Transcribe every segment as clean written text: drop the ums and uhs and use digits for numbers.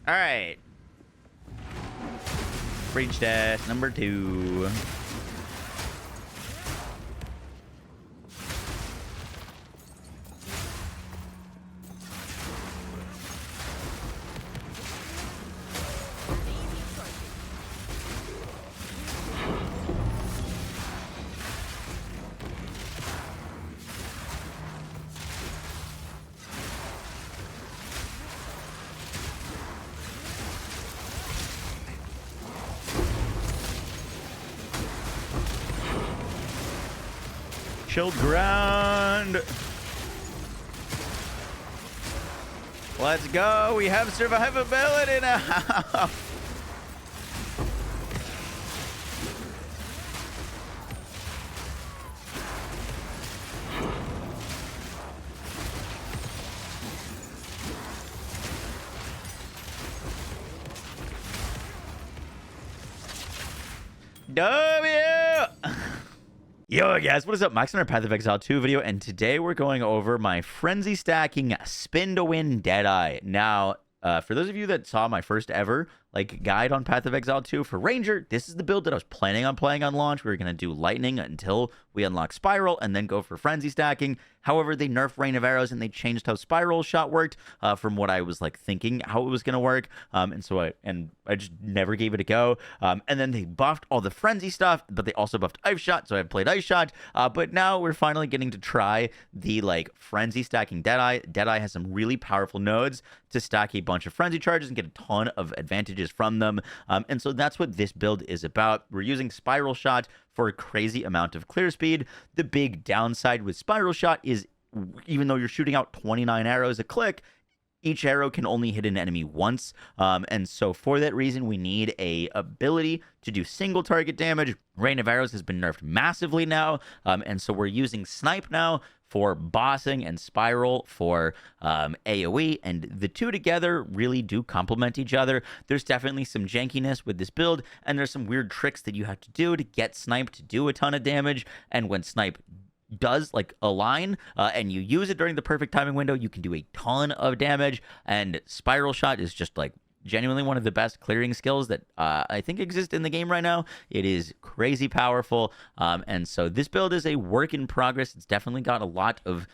All right. Breach test number 2. Shield ground. Let's go. We have survivability now. W. Yo guys, what is up? Max on our Path of Exile 2 video, and today we're going over my frenzy stacking spin to win Deadeye. Now, for those of you that saw my first ever guide on Path of Exile 2 for Ranger, this is the build that I was planning on playing on launch. We were gonna do Lightning until we unlock Spiral, and then go for frenzy stacking. However, they nerfed Rain of Arrows and they changed how Spiral shot worked from what I was thinking how it was gonna work. And so I just never gave it a go. And then they buffed all the frenzy stuff, but they also buffed Ice Shot, so I've played Ice Shot. But now we're finally getting to try the frenzy stacking Deadeye. Deadeye has some really powerful nodes to stack a bunch of frenzy charges and get a ton of advantages from them. And so that's what this build is about. We're using Spiral Shot for a crazy amount of clear speed. The big downside with Spiral Shot is even though you're shooting out 29 arrows a click, each arrow can only hit an enemy once. And so for that reason, we need a ability to do single target damage. Rain of Arrows has been nerfed massively now. And so we're using Snipe now for bossing and Spiral for AoE, and the two together really do complement each other. There's definitely some jankiness with this build, and there's some weird tricks that you have to do to get Snipe to do a ton of damage, and when Snipe does align and you use it during the perfect timing window, you can do a ton of damage. And Spiral Shot is just genuinely one of the best clearing skills that I think exist in the game right now. It is crazy powerful, and so this build is a work in progress. It's definitely got a lot of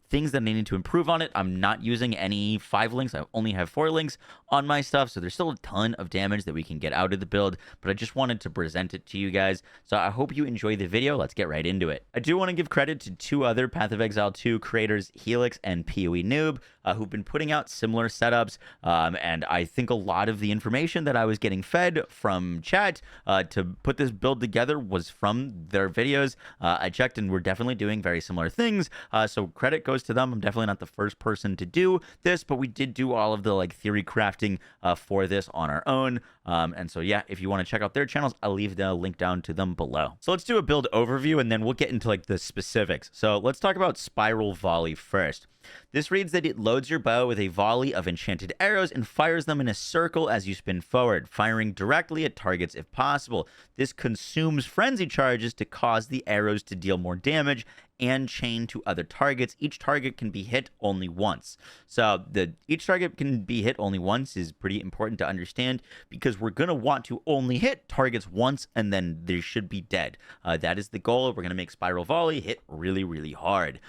things that I need to improve on it. I'm not using any 5 links. I only have 4 links on my stuff, so there's still a ton of damage that we can get out of the build, but I just wanted to present it to you guys. So I hope you enjoy the video. Let's get right into it. I do want to give credit to 2 other Path of Exile 2 creators, Helix and PoE Noob, who've been putting out similar setups, and I think a lot of the information that I was getting fed from chat to put this build together was from their videos. I checked, and we're definitely doing very similar things, so credit goes to them. I'm definitely not the first person to do this, but we did do all of the theory crafting for this on our own. And so yeah, if you want to check out their channels, I'll leave the link down to them below. So let's do a build overview, and then we'll get into the specifics. So let's talk about Spiral Volley first. This reads that it loads your bow with a volley of enchanted arrows and fires them in a circle as you spin forward, firing directly at targets if possible. This consumes frenzy charges to cause the arrows to deal more damage and chain to other targets. Each target can be hit only once. So each target can be hit only once is pretty important to understand, because we're going to want to only hit targets once, and then they should be dead. That is the goal. We're going to make Spiral Volley hit really, really hard.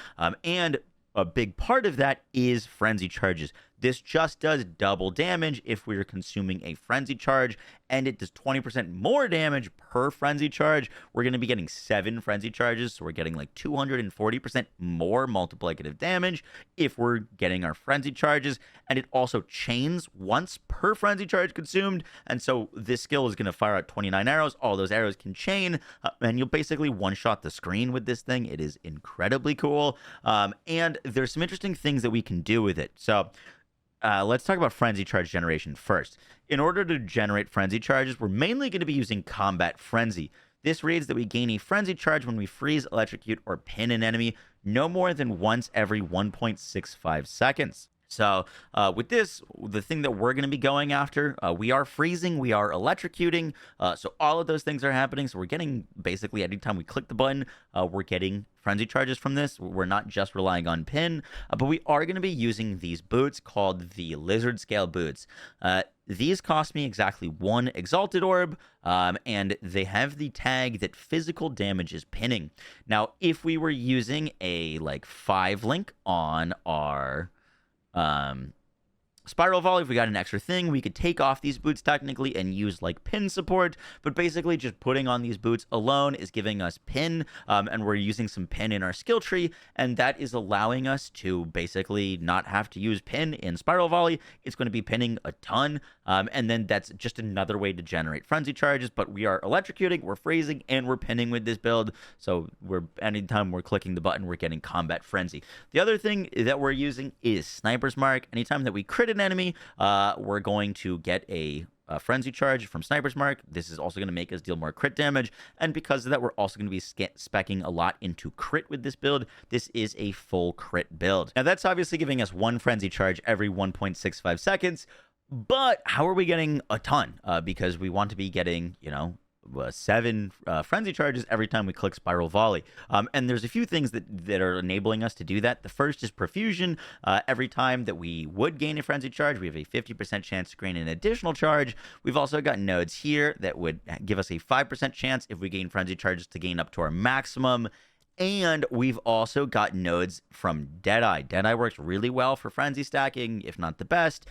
And a big part of that is frenzy charges. This just does double damage if we're consuming a frenzy charge, and it does 20% more damage per frenzy charge. We're going to be getting 7 frenzy charges, so we're getting 240% more multiplicative damage if we're getting our frenzy charges. And it also chains once per frenzy charge consumed, and so this skill is going to fire out 29 arrows. All those arrows can chain, and you'll basically one-shot the screen with this thing. It is incredibly cool, and there's some interesting things that we can do with it. So let's talk about frenzy charge generation first. In order to generate frenzy charges, we're mainly going to be using Combat Frenzy. This reads that we gain a frenzy charge when we freeze, electrocute, or pin an enemy no more than once every 1.65 seconds. So with this, the thing that we're going to be going after, we are freezing, we are electrocuting. So all of those things are happening. So we're getting basically anytime we click the button, we're getting frenzy charges from this. We're not just relying on pin, but we are going to be using these boots called the Lizard Scale boots. These cost me exactly 1 Exalted Orb, and they have the tag that physical damage is pinning. Now, if we were using a like 5 link on our Spiral Volley, if we got an extra thing, we could take off these boots technically and use like pin support, but basically just putting on these boots alone is giving us pin, and we're using some pin in our skill tree, and that is allowing us to basically not have to use pin in Spiral Volley. It's going to be pinning a ton, and then that's just another way to generate frenzy charges, but we are electrocuting, we're freezing, and we're pinning with this build, so anytime we're clicking the button, we're getting combat frenzy. The other thing that we're using is Sniper's Mark. Anytime that we crit an enemy, we're going to get a frenzy charge from Sniper's Mark. This is also going to make us deal more crit damage, and because of that, we're also going to be speccing a lot into crit with this build. This is a full crit build. Now, that's obviously giving us 1 frenzy charge every 1.65 seconds, but how are we getting a ton? Because we want to be getting, 7 frenzy charges every time we click Spiral Volley. And there's a few things that are enabling us to do that. The first is Profusion. Every time that we would gain a frenzy charge, we have a 50% chance to gain an additional charge. We've also got nodes here that would give us a 5% chance if we gain frenzy charges to gain up to our maximum. And we've also got nodes from Deadeye. Deadeye works really well for frenzy stacking, if not the best,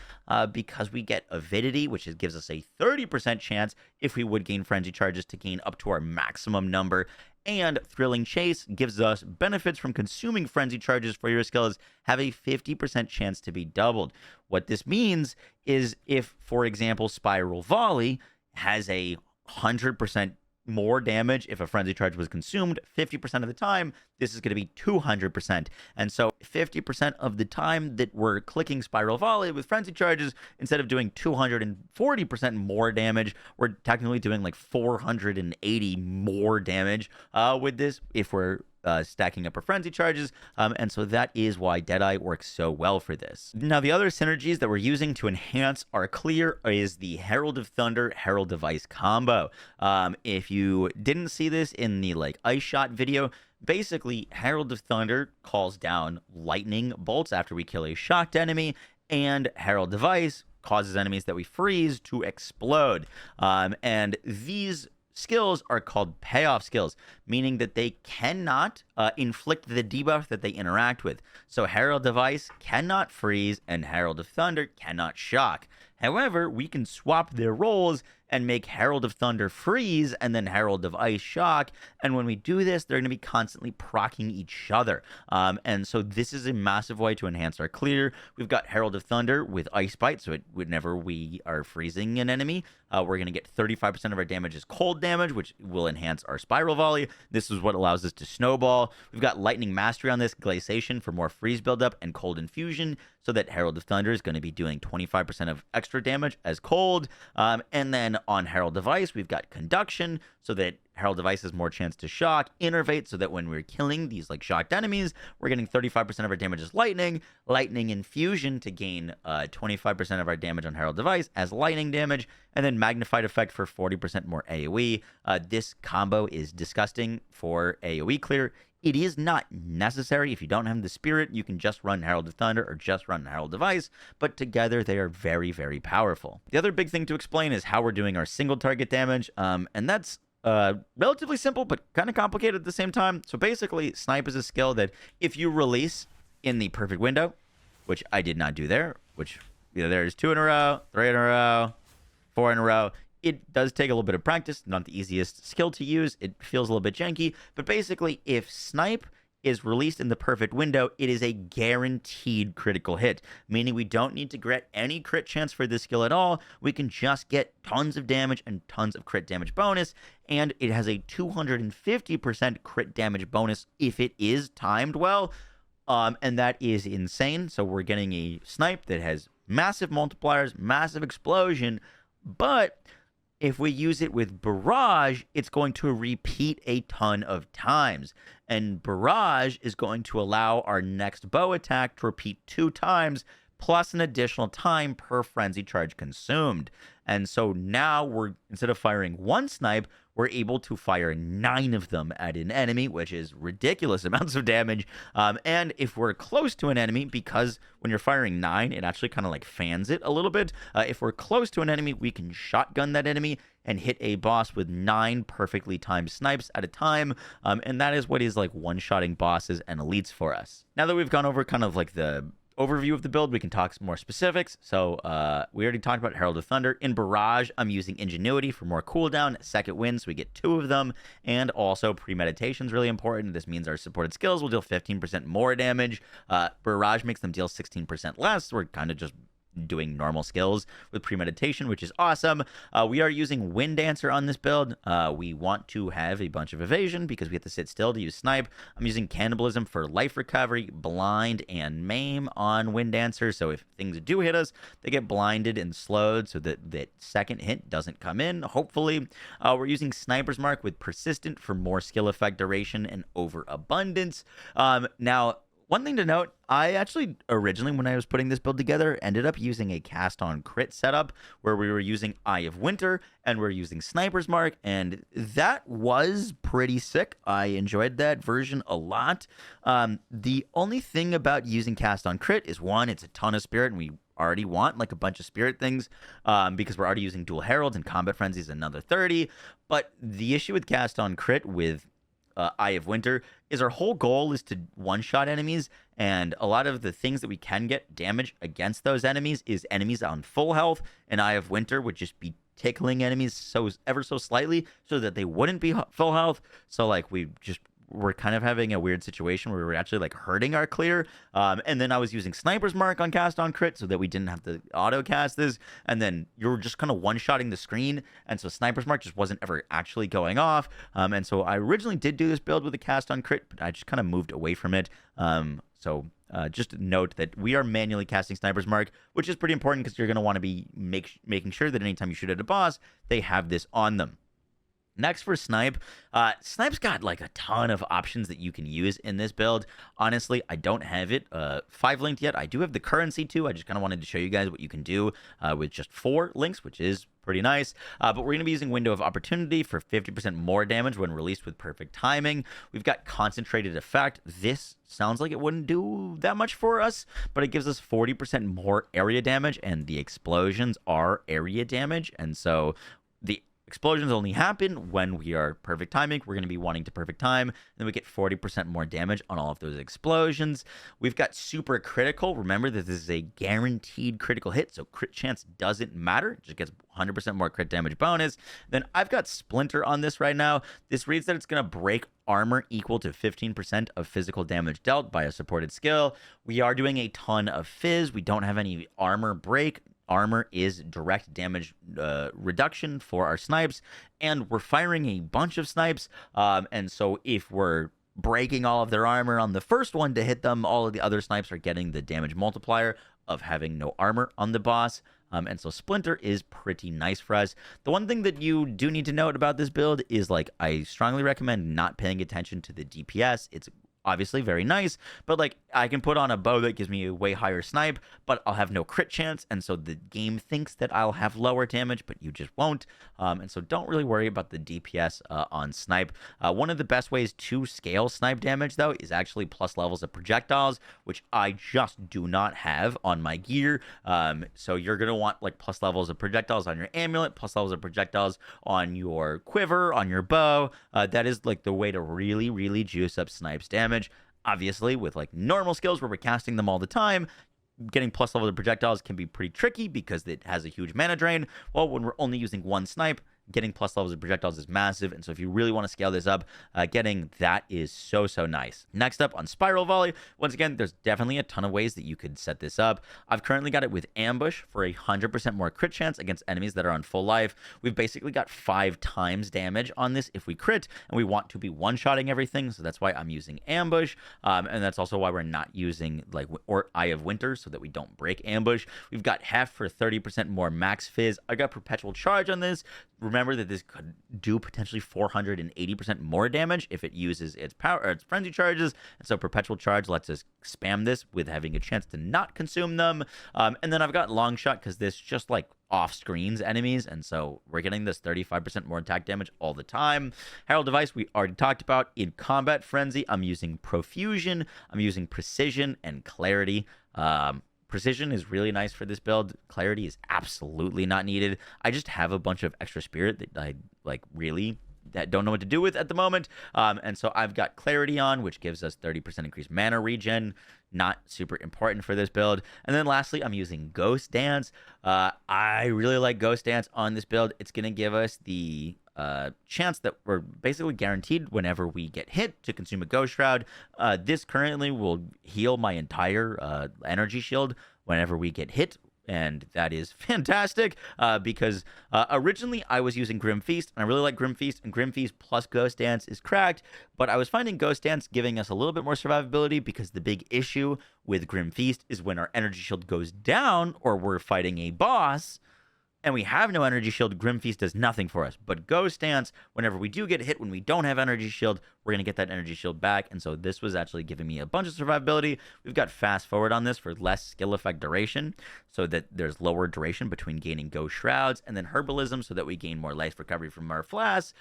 because we get Avidity, which gives us a 30% chance if we would gain frenzy charges to gain up to our maximum number. And Thrilling Chase gives us benefits from consuming frenzy charges for your skills, have a 50% chance to be doubled. What this means is if, for example, Spiral Volley has a 100% more damage if a frenzy charge was consumed 50% of the time, this is going to be 200%. And so 50% of the time that we're clicking Spiral Volley with frenzy charges, instead of doing 240% more damage, we're technically doing like 480 more damage with this if we're stacking up our frenzy charges, and so that is why Deadeye works so well for this. Now, the other synergies that we're using to enhance our clear is the Herald of Thunder, Herald of Ice combo. If you didn't see this in the Ice Shot video, basically Herald of Thunder calls down lightning bolts after we kill a shocked enemy, and Herald of Ice causes enemies that we freeze to explode. And these skills are called payoff skills, meaning that they cannot inflict the debuff that they interact with. So Herald of Ice cannot freeze, and Herald of Thunder cannot shock. However, we can swap their roles and make Herald of Thunder freeze and then Herald of Ice shock. And when we do this, they're going to be constantly proccing each other. And so this is a massive way to enhance our clear. We've got Herald of Thunder with Ice Bite. So whenever we are freezing an enemy, we're going to get 35% of our damage as cold damage, which will enhance our Spiral Volley. This is what allows us to snowball. We've got Lightning Mastery on this, Glaciation for more freeze buildup, and Cold Infusion, so that Herald of Thunder is going to be doing 25% of extra damage as cold. And then on Herald of Ice, we've got Conduction, so that Herald of Ice has more chance to shock. Innervate, so that when we're killing these shocked enemies, we're getting 35% of our damage as lightning. Lightning Infusion to gain 25% of our damage on Herald of Ice as lightning damage. And then Magnified Effect for 40% more AoE. This combo is disgusting for AoE clear. It is not necessary. If you don't have the spirit, you can just run Herald of Thunder or just run Herald of Ice, but together they are very, very powerful. The other big thing to explain is how we're doing our single target damage, and that's relatively simple, but kind of complicated at the same time. So basically, Snipe is a skill that if you release in the perfect window, which I did not do there, which there's 2 in a row, 3 in a row, 4 in a row. It does take a little bit of practice, not the easiest skill to use. It feels a little bit janky, but basically, if Snipe is released in the perfect window, it is a guaranteed critical hit, meaning we don't need to get any crit chance for this skill at all. We can just get tons of damage and tons of crit damage bonus, and it has a 250% crit damage bonus if it is timed well, and that is insane. So we're getting a Snipe that has massive multipliers, massive explosion, but if we use it with Barrage, it's going to repeat a ton of times. And Barrage is going to allow our next bow attack to repeat 2 times, plus an additional time per frenzy charge consumed. And so now we're, instead of firing one snipe, we're able to fire 9 of them at an enemy, which is ridiculous amounts of damage. And if we're close to an enemy, because when you're firing 9, it actually kind of like fans it a little bit. If we're close to an enemy, we can shotgun that enemy and hit a boss with 9 perfectly timed snipes at a time. And that is what is like one-shotting bosses and elites for us. Now that we've gone over kind of like the overview of the build, we can talk some more specifics. So we already talked about Herald of Thunder. In Barrage, I'm using Ingenuity for more cooldown, second wind, so we get 2 of them, and also Premeditation is really important. This means our supported skills will deal 15% more damage. Barrage makes them deal 16% less. We're kind of just doing normal skills with Premeditation, which is awesome. We are using Wind Dancer on this build. We want to have a bunch of evasion because we have to sit still to use snipe. I'm using Cannibalism for life recovery, blind, and maim on Wind Dancer. So if things do hit us, they get blinded and slowed so that that second hit doesn't come in, hopefully. We're using Sniper's Mark with Persistent for more skill effect duration and overabundance. Now, one thing to note, I actually originally, when I was putting this build together, ended up using a cast on crit setup where we were using Eye of Winter and we're using Sniper's Mark, and that was pretty sick. I enjoyed that version a lot. The only thing about using cast on crit is, one, it's a ton of spirit, and we already want like a bunch of spirit things because we're already using dual heralds, and combat frenzy is another 30. But the issue with cast on crit with Eye of Winter is our whole goal is to one-shot enemies, and a lot of the things that we can get damage against those enemies is enemies on full health, and Eye of Winter would just be tickling enemies so ever so slightly so that they wouldn't be full health. So like we're kind of having a weird situation where we're actually like hurting our clear. And then I was using Sniper's Mark on cast on crit so that we didn't have to auto cast this. And then you're just kind of one-shotting the screen. And so Sniper's Mark just wasn't ever actually going off. And so I originally did do this build with a cast on crit, but I just kind of moved away from it. Just note that we are manually casting Sniper's Mark, which is pretty important because you're going to want to be making sure that anytime you shoot at a boss, they have this on them. Next for Snipe, Snipe's got like a ton of options that you can use in this build. Honestly, I don't have it 5 linked yet. I do have the currency too. I just kind of wanted to show you guys what you can do with just 4 links, which is pretty nice. But we're going to be using Window of Opportunity for 50% more damage when released with perfect timing. We've got Concentrated Effect. This sounds like it wouldn't do that much for us, but it gives us 40% more area damage, and the explosions are area damage. And so the explosions only happen when we are perfect timing. We're going to be wanting to perfect time, and then we get 40% more damage on all of those explosions. We've got super critical. Remember that this is a guaranteed critical hit, so crit chance doesn't matter. It just gets 100% more crit damage bonus. Then I've got Splinter on this right now. This reads that it's going to break armor equal to 15% of physical damage dealt by a supported skill. We are doing a ton of fizz. We don't have any armor break. Armor is direct damage reduction for our snipes, and we're firing a bunch of snipes, and so if we're breaking all of their armor on the first one to hit them, all of the other snipes are getting the damage multiplier of having no armor on the boss. And so Splinter is pretty nice for us. The one thing that you do need to note about this build is, like, I strongly recommend not paying attention to the DPS. It's obviously very nice, but like I can put on a bow that gives me a way higher snipe, but I'll have no crit chance, and so the game thinks that I'll have lower damage, but you just won't. And so don't really worry about the DPS on snipe. One of the best ways to scale snipe damage, though, is actually plus levels of projectiles, which I just do not have on my gear. So you're gonna want like plus levels of projectiles on your amulet, plus levels of projectiles on your quiver, on your bow. That is like the way to really, really juice up snipe's damage. Obviously, with like normal skills where we're casting them all the time, getting plus level of projectiles can be pretty tricky because it has a huge mana drain. Well, when we're only using one snipe, getting plus levels of projectiles is massive, and so if you really want to scale this up, getting that is so nice. Next up on Spiral Volley, once again, there's definitely a ton of ways that you could set this up. I've currently got it with Ambush for 100% more crit chance against enemies that are on full life. We've basically got 5 times damage on this if we crit, and we want to be one-shotting everything, so that's why I'm using Ambush, and that's also why we're not using like Eye of Winter, so that we don't break Ambush. We've got Heft for 30% more max fizz. I got Perpetual Charge on this. remember that this could do potentially 480% more damage if it uses its power or its frenzy charges. And so perpetual charge lets us spam this with having a chance to not consume them. And then I've got long shot because this just like off screens enemies, and so we're getting this 35% more attack damage all the time. Herald device we already talked about. In combat frenzy, I'm using profusion, I'm using precision and clarity. Precision is really nice for this build. Clarity is absolutely not needed. I just have a bunch of extra spirit that I like really that don't know what to do with at the moment. And so I've got clarity on, which gives us 30% increased mana regen. Not super important for this build. And then lastly, I'm using Ghost Dance. I really like Ghost Dance on this build. It's going to give us the chance that we're basically guaranteed whenever we get hit to consume a Ghost Shroud. This currently will heal my entire energy shield whenever we get hit. And that is fantastic because originally I was using Grim Feast, and I really like Grim Feast, and Grim Feast plus Ghost Dance is cracked, but I was finding Ghost Dance giving us a little bit more survivability because the big issue with Grim Feast is when our energy shield goes down or we're fighting a boss and we have no energy shield, Grim Feast does nothing for us. But Ghost Dance, whenever we do get hit when we don't have energy shield, we're going to get that energy shield back. And so this was actually giving me a bunch of survivability. We've got fast forward on this for less skill effect duration, so that there's lower duration between gaining Ghost Shrouds, and then Herbalism, so that we gain more life recovery from our flasks.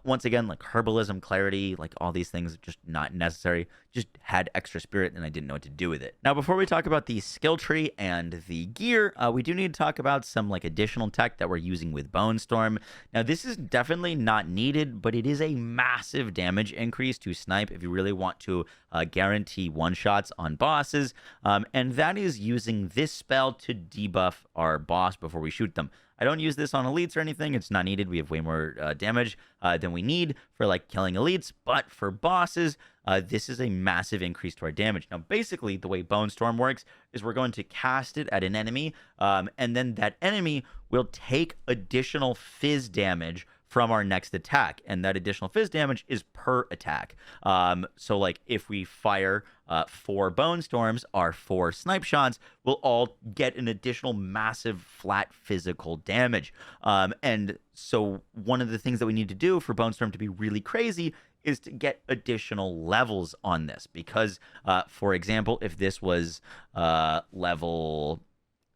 Once again, like Herbalism, clarity, like all these things just not necessary. Just had extra spirit and I didn't know what to do with it. Now, before we talk about the skill tree and the gear, we do need to talk about some like additional tech that we're using with Bonestorm. Now, this is definitely not needed, but it is a massive damage increase to snipe if you really want to guarantee one-shots on bosses. And that is using this spell to debuff our boss before we shoot them. I don't use this on elites or anything. It's not needed. We have way more damage than we need for like killing elites. But for bosses, this is a massive increase to our damage. Now, basically, the way Bonestorm works is we're going to cast it at an enemy, and then that enemy will take additional fizz damage from our next attack, and that additional fizz damage is per attack. So like if we fire 4 Bonestorms, our 4 snipe shots will all get an additional massive flat physical damage. And so one of the things that we need to do for Bonestorm to be really crazy is to get additional levels on this, because for example, if this was level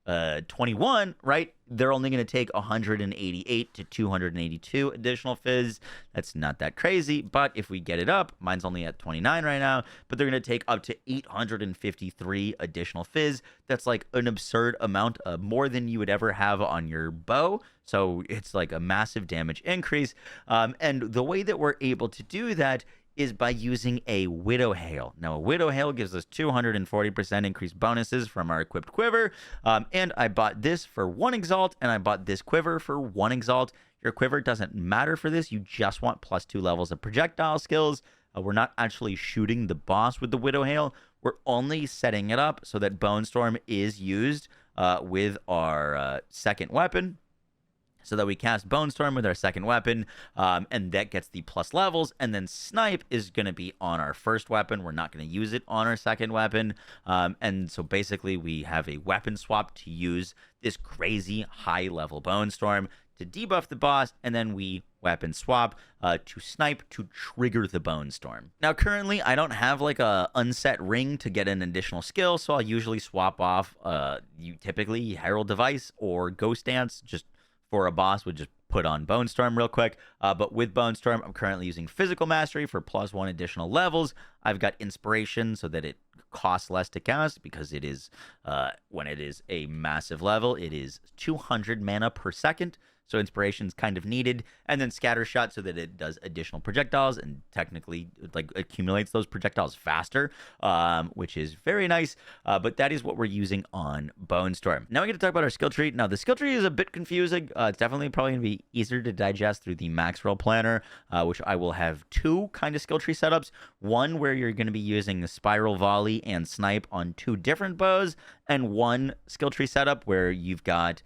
21, right, they're only going to take 188 to 282 additional fizz. That's not that crazy, but if we get it up, mine's only at 29 right now, but they're going to take up to 853 additional fizz. That's like an absurd amount, more than you would ever have on your bow. So it's like a massive damage increase. And the way that we're able to do that is by using a Widow Hail. Now, a Widow Hail gives us 240% increased bonuses from our equipped quiver. And I bought this for 1 Exalt, and I bought this quiver for 1 Exalt. Your quiver doesn't matter for this. You just want +2 levels of projectile skills. We're not actually shooting the boss with the Widow Hail. We're only setting it up so that Bonestorm is used with our second weapon, so that we cast Bonestorm with our second weapon, and that gets the plus levels, and then Snipe is going to be on our first weapon. We're not going to use it on our second weapon, and so basically we have a weapon swap to use this crazy high-level Bonestorm to debuff the boss, and then we weapon swap to Snipe to trigger the Bonestorm. Now, currently, I don't have like a unset ring to get an additional skill, so I'll usually swap off typically Herald Device or Ghost Dance, just for a boss would just put on Bonestorm real quick. But with Bonestorm, I'm currently using Physical Mastery for +1 additional levels. I've got Inspiration so that it costs less to cast, because it is, when it is a massive level, it is 200 mana per second. So Inspiration is kind of needed. And then Scatter Shot so that it does additional projectiles and technically like accumulates those projectiles faster, which is very nice. But that is what we're using on Bonestorm. Now we get to talk about our skill tree. Now the skill tree is a bit confusing. It's definitely probably going to be easier to digest through the Max Roll Planner, which I will have 2 kind of skill tree setups. One where you're going to be using the Spiral Volley and Snipe on 2 different bows, and one skill tree setup where you've got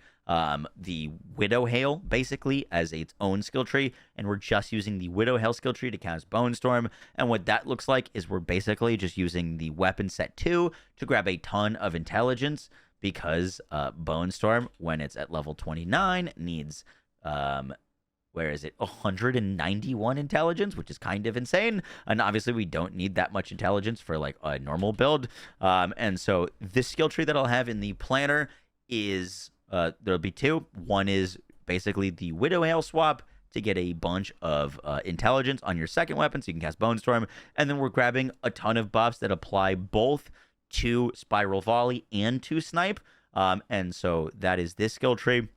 the Widow Hail basically as its own skill tree, and we're just using the Widow Hail skill tree to cast Bonestorm. And what that looks like is we're basically just using the weapon set 2 to grab a ton of intelligence, because Bonestorm, when it's at level 29, needs where is it? 191 intelligence, which is kind of insane. And obviously, we don't need that much intelligence for like a normal build. And so this skill tree that I'll have in the planner is there'll be two. One is basically the Widow Hail swap to get a bunch of intelligence on your second weapon, so you can cast Bonestorm. And then we're grabbing a ton of buffs that apply both to Spiral Volley and to Snipe. And so that is this skill tree.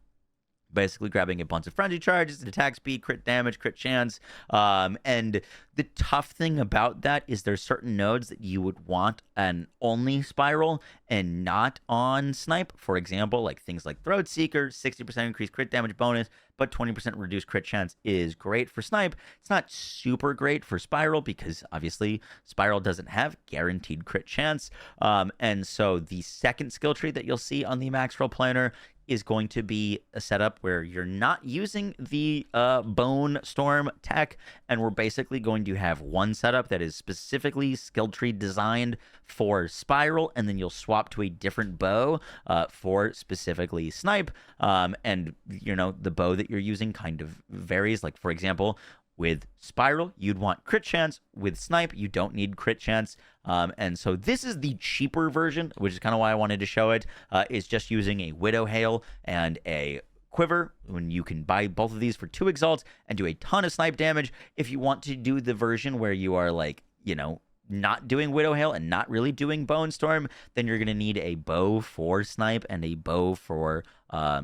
Basically grabbing a bunch of frenzy charges, attack speed, crit damage, crit chance. And the tough thing about that is there's certain nodes that you would want an only spiral and not on Snipe. For example, like things like Throat Seeker, 60% increased crit damage bonus, but 20% reduced crit chance is great for Snipe. It's not super great for Spiral because obviously Spiral doesn't have guaranteed crit chance. And so the second skill tree that you'll see on the Max Roll Planner is going to be a setup where you're not using the Bonestorm tech, and we're basically going to have one setup that is specifically skill tree designed for Spiral, and then you'll swap to a different bow for specifically Snipe. And, you know, the bow that you're using kind of varies. Like, for example, with Spiral, you'd want crit chance. With Snipe, you don't need crit chance. And so this is the cheaper version, which is kind of why I wanted to show it, is just using a Widow Hail and a Quiver, when you can buy both of these for 2 exalts and do a ton of Snipe damage. If you want to do the version where you are like, you know, not doing Widow Hail and not really doing Bonestorm, then you're going to need a bow for Snipe and a bow for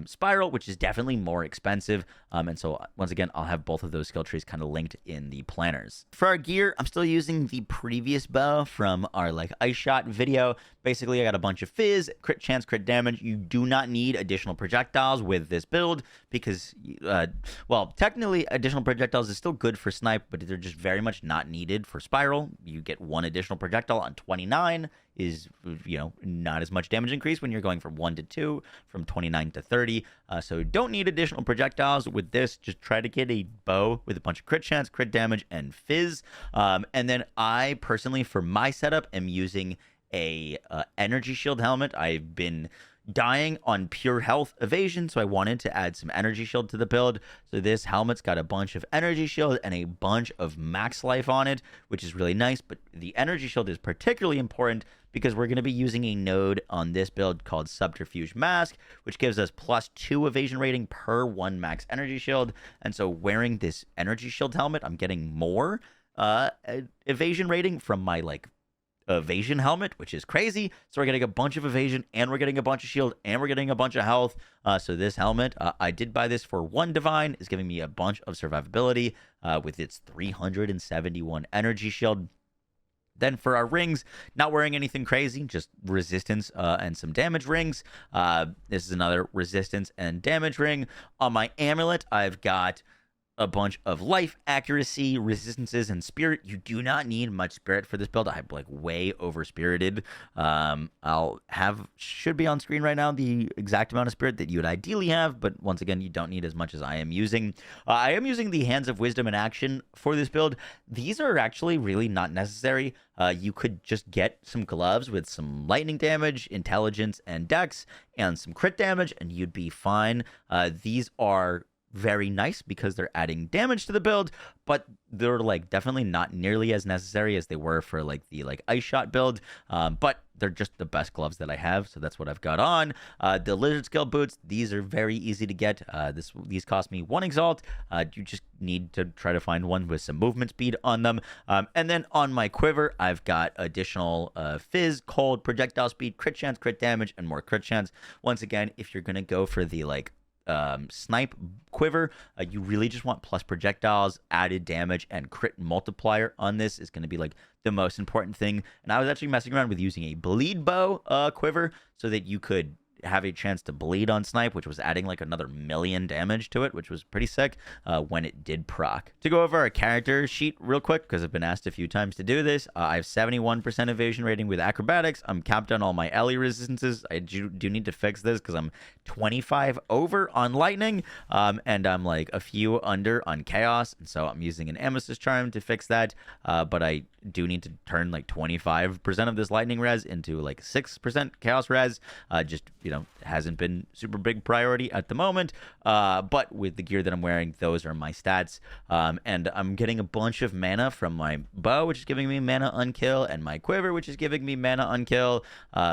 Spiral, which is definitely more expensive. And so once again, I'll have both of those skill trees kind of linked in the planners. For our gear, I'm still using the previous bow from our like Ice Shot video. Basically, I got a bunch of fizz, crit chance, crit damage. You do not need additional projectiles with this build because, well, technically additional projectiles is still good for Snipe, but they're just very much not needed for Spiral. You get 1 additional projectile on 29 is, you know, not as much damage increase when you're going from 1 to 2, from 29 to 30. So don't need additional projectiles with this. Just try to get a bow with a bunch of crit chance, crit damage, and fizz. And then I personally, for my setup, am using a energy shield helmet. I've been dying on pure health evasion, so I wanted to add some energy shield to the build. So this helmet's got a bunch of energy shield and a bunch of max life on it, which is really nice. But the energy shield is particularly important because we're going to be using a node on this build called Subterfuge Mask, which gives us +2 evasion rating per 1 max energy shield. And so wearing this energy shield helmet, I'm getting more evasion rating from my like evasion helmet, which is crazy. So we're getting a bunch of evasion, and we're getting a bunch of shield, and we're getting a bunch of health. So this helmet, I did buy this for 1 divine, is giving me a bunch of survivability with its 371 energy shield. Then for our rings, not wearing anything crazy, just resistance and some damage rings. This is another resistance and damage ring. On my amulet, I've got a bunch of life, accuracy, resistances, and spirit. You do not need much spirit for this build. I'm like way over spirited. I'll have, should be on screen right now, the exact amount of spirit that you would ideally have, but once again, you don't need as much as I am using. I am using the Hands of Wisdom in action for this build. These are actually really not necessary. You could just get some gloves with some lightning damage, intelligence, and dex, and some crit damage, and you'd be fine. These are very nice because they're adding damage to the build, but they're like definitely not nearly as necessary as they were for like the like Ice Shot build. But they're just the best gloves that I have, so that's what I've got on. The Lizard Scale boots, these are very easy to get. These cost me 1 exalt. You just need to try to find one with some movement speed on them. And then on my quiver, I've got additional fizz, cold, projectile speed, crit chance, crit damage, and more crit chance. Once again, if you're gonna go for the like Snipe quiver, you really just want plus projectiles, added damage, and crit multiplier on this is going to be like the most important thing. And I was actually messing around with using a bleed bow quiver so that you could have a chance to bleed on Snipe, which was adding like another 1,000,000 damage to it, which was pretty sick when it did proc. To go over our character sheet real quick, because I've been asked a few times to do this, I have 71% evasion rating with acrobatics. I'm capped on all my Ellie resistances. I do need to fix this because I'm 25 over on lightning, and I'm like a few under on chaos, and so I'm using an amethyst charm to fix that, but I do need to turn like 25% of this lightning res into like 6% chaos res, just hasn't been super big priority at the moment. But with the gear that I'm wearing, those are my stats. And I'm getting a bunch of mana from my bow, which is giving me mana unkill, and my quiver, which is giving me mana unkill,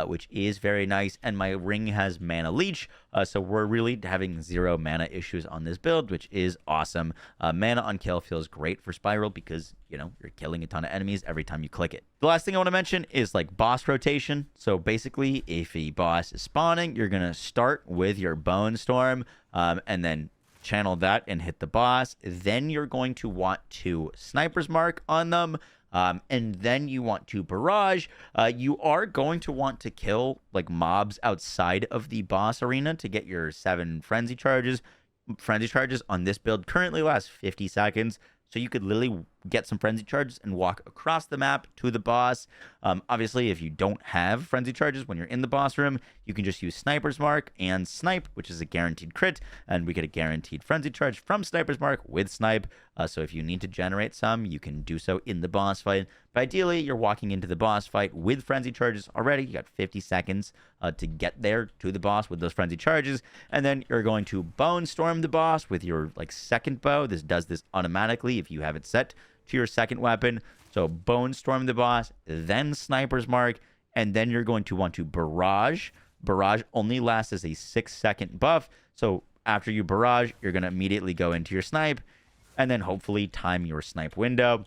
which is very nice. And my ring has mana leech. So we're really having 0 mana issues on this build, which is awesome. Mana unkill feels great for Spiral because, you're killing a ton of enemies every time you click it. The last thing I want to mention is like boss rotation. So basically, if a boss is spawning, you're going to start with your Bonestorm and then channel that and hit the boss. Then you're going to want to Sniper's Mark on them. And then you want to barrage. You are going to want to kill like mobs outside of the boss arena to get your 7 frenzy charges. Frenzy charges on this build currently last 50 seconds. So you could literally get some frenzy charges and walk across the map to the boss. Obviously, if you don't have frenzy charges when you're in the boss room, you can just use Sniper's Mark and Snipe, which is a guaranteed crit, and we get a guaranteed frenzy charge from Sniper's Mark with Snipe. So if you need to generate some, you can do so in the boss fight. But ideally, you're walking into the boss fight with frenzy charges already. You got 50 seconds to get there to the boss with those frenzy charges, and then you're going to Bonestorm the boss with your second bow. This does this automatically if you have it set to your second weapon. So Bonestorm the boss, then Sniper's Mark, and then you're going to want to barrage. Barrage only lasts as a 6-second buff. So after you barrage, you're going to immediately go into your snipe and then hopefully time your snipe window.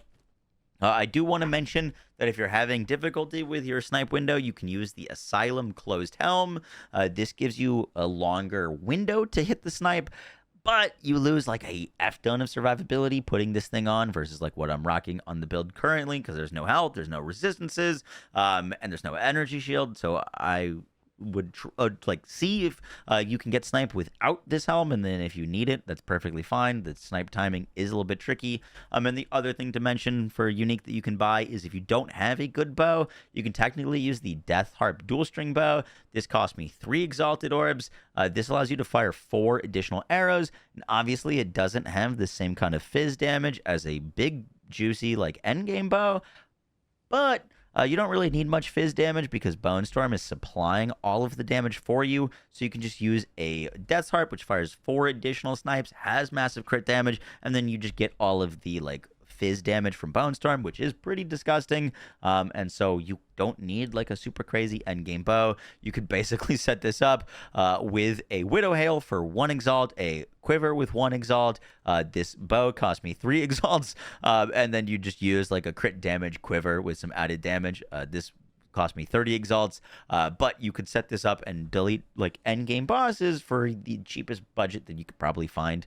I do want to mention that if you're having difficulty with your snipe window, you can use the Asylum Closed Helm. This gives you a longer window to hit the snipe, but you lose like a F-ton of survivability putting this thing on versus like what I'm rocking on the build currently, because there's no health, there's no resistances, and there's no energy shield. So I would see if you can get snipe without this helm, and then if you need it, that's perfectly fine. The snipe timing is a little bit tricky. And the other thing to mention for unique that you can buy is if you don't have a good bow, you can technically use the Death Harp dual string bow. This cost me 3 exalted orbs. This allows you to fire 4 additional arrows, and obviously it doesn't have the same kind of fizz damage as a big juicy like endgame bow, but you don't really need much fizz damage because Bonestorm is supplying all of the damage for you. So you can just use a Death's Harp, which fires 4 additional snipes, has massive crit damage, and then you just get all of the fizz damage from Bonestorm, which is pretty disgusting. And so you don't need a super crazy endgame bow. You could basically set this up with a Widow Hail for 1 exalt, a quiver with 1 exalt. This bow cost me 3 exalts, and then you just use a crit damage quiver with some added damage. This cost me 30 exalts, but you could set this up and delete endgame bosses for the cheapest budget that you could probably find.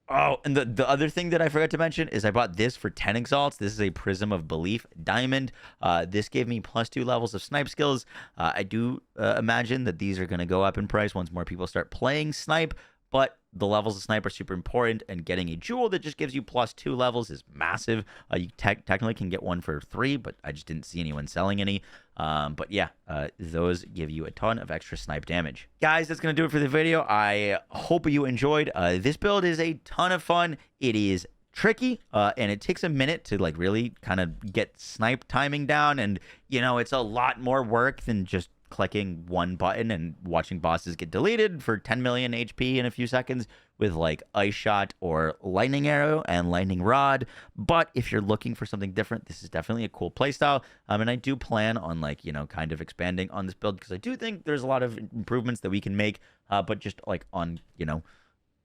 Oh, and the other thing that I forgot to mention is I bought this for 10 exalts. This is a Prism of Belief diamond. This gave me +2 levels of snipe skills. I do imagine that these are going to go up in price once more people start playing snipe, but the levels of snipe are super important, and getting a jewel that just gives you +2 levels is massive. You technically can get one for 3, but I just didn't see anyone selling any. But yeah, those give you a ton of extra snipe damage. Guys, that's going to do it for the video. I hope you enjoyed. This build is a ton of fun. It is tricky, and it takes a minute to really kind of get snipe timing down, and it's a lot more work than just clicking one button and watching bosses get deleted for 10 million HP in a few seconds with Ice Shot or Lightning Arrow and Lightning Rod. But if you're looking for something different, this is definitely a cool playstyle. And I do plan on kind of expanding on this build because I do think there's a lot of improvements that we can make, but just on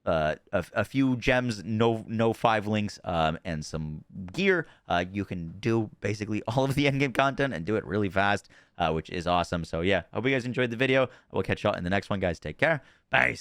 a few gems, no 5 links, and some gear, you can do basically all of the endgame content and do it really fast, which is awesome. So yeah, hope you guys enjoyed the video. I will catch y'all in the next one, guys. Take care. Bye.